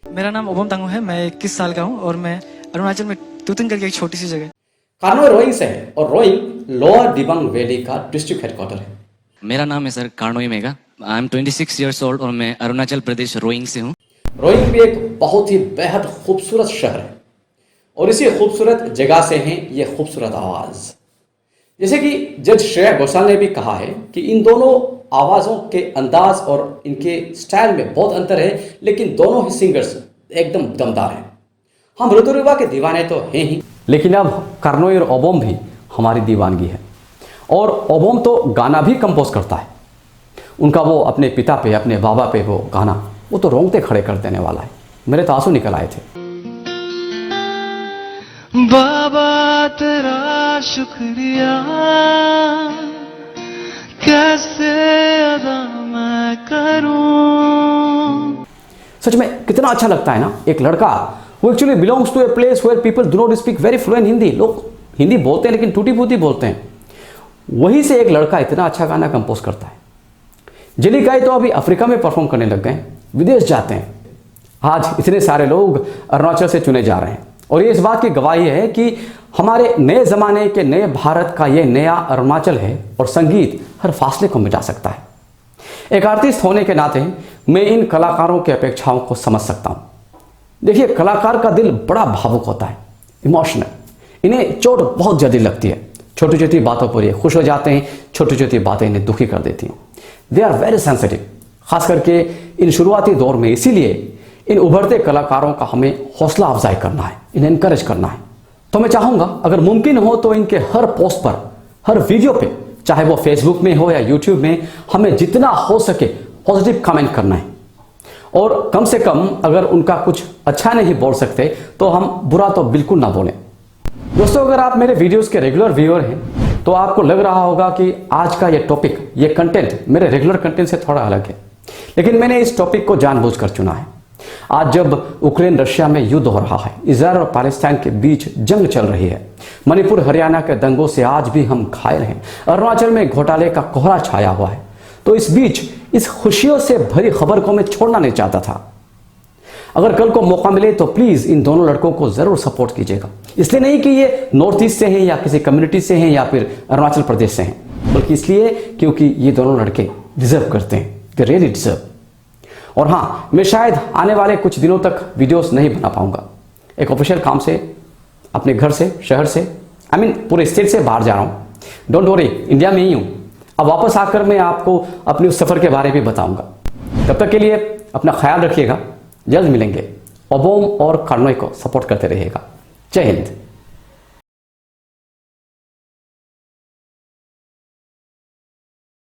मेरा नाम ओबोम तांगो है, मैं 21 साल का हूँ और मैं अरुणाचल में तुतिंग करके एक छोटी सी जगह। कार्नोई रोइंग से है और रोइंग लोअर दिबांग वैली का डिस्ट्रिक्ट हेडक्वार्टर है। मेरा नाम है sir Karnoi Mega, I am 26 years old और मैं अरुणाचल प्रदेश रोइंग से हूँ। रोइंग भी एक बहुत ही बेहद खूबसूरत शहर है और इसी खूबसूरत जगह से है ये खूबसूरत आवाज। जैसे कि जज श्रेया घोषाल ने भी कहा है कि इन दोनों आवाज़ों के अंदाज और इनके स्टाइल में बहुत अंतर है, लेकिन दोनों ही सिंगर्स एकदम दमदार हैं। हम ऋतुरिबा के दीवाने तो हैं ही, लेकिन अब कार्नोई और ओबोम भी हमारी दीवानगी है। और ओबोम तो गाना भी कंपोज करता है। उनका वो अपने पिता पे, अपने बाबा पे वो गाना, वो तो रोंगटे खड़े कर देने वाला है। मेरे तो आंसू निकल आए थे। बाबा तेरा शुक्रिया, कैसे अदा मैं करूं। सच में कितना अच्छा लगता है ना, एक लड़का वो actually belongs to a place where people do not speak very fluent Hindi. लोग हिंदी बोलते हैं लेकिन टूटी फूटी बोलते हैं, वहीं से एक लड़का इतना अच्छा गाना कंपोज करता है। जेली गाय तो अभी अफ्रीका में परफॉर्म करने लग गए, विदेश जाते हैं। आज इतने सारे लोग अरुणाचल से चुने जा रहे हैं और ये इस बात की गवाही है कि हमारे नए ज़माने के नए भारत का ये नया अरुणाचल है और संगीत हर फासले को मिटा सकता है। एक आर्टिस्ट होने के नाते मैं इन कलाकारों की अपेक्षाओं को समझ सकता हूँ। देखिए, कलाकार का दिल बड़ा भावुक होता है, इमोशनल। इन्हें चोट बहुत जल्दी लगती है, छोटी छोटी बातों पर ये खुश हो जाते हैं, छोटी छोटी बातें इन्हें दुखी कर देती हैं। दे आर वेरी सेंसिटिव, खास करके इन शुरुआती दौर में। इसीलिए इन उभरते कलाकारों का हमें हौसला अफजाई करना है, इन्हें इनकरेज करना है। तो मैं चाहूँगा अगर मुमकिन हो तो इनके हर पोस्ट पर, हर वीडियो पे, चाहे वो फेसबुक में हो या यूट्यूब में, हमें जितना हो सके पॉजिटिव कमेंट करना है। और कम से कम अगर उनका कुछ अच्छा नहीं बोल सकते तो हम बुरा तो बिल्कुल ना बोलें। दोस्तों, अगर आप मेरे वीडियोस के रेगुलर व्यूअर हैं तो आपको लग रहा होगा कि आज का ये टॉपिक, ये कंटेंट मेरे रेगुलर कंटेंट से थोड़ा अलग है, लेकिन मैंने इस टॉपिक को जानबूझकर चुना है। आज जब यूक्रेन रशिया में युद्ध हो रहा है, इजराइल और पाकिस्तान के बीच जंग चल रही है, मणिपुर हरियाणा के दंगों से आज भी हम घायल हैं, अरुणाचल में घोटाले का कोहरा छाया हुआ है, तो इस बीच इस खुशियों से भरी खबर को मैं छोड़ना नहीं चाहता था। अगर कल को मौका मिले तो प्लीज इन दोनों लड़कों को जरूर सपोर्ट कीजिएगा। इसलिए नहीं कि ये नॉर्थ ईस्ट से हैं या किसी कम्युनिटी से हैं या फिर अरुणाचल प्रदेश से हैं, बल्कि इसलिए क्योंकि ये दोनों लड़के डिजर्व करते हैं, दे रियली डिजर्व। और हाँ, मैं शायद आने वाले कुछ दिनों तक वीडियोस नहीं बना पाऊंगा, एक ऑफिशियल काम से, अपने घर से, शहर से, पूरे स्टेट से बाहर जा रहा हूँ। डोंट वरी, इंडिया में ही हूँ। अब वापस आकर मैं आपको अपने उस सफर के बारे में बताऊंगा। तब तक के लिए अपना ख्याल रखिएगा, जल्द मिलेंगे। ओबोम और कार्नोई को सपोर्ट करते रहिएगा। जय हिंद।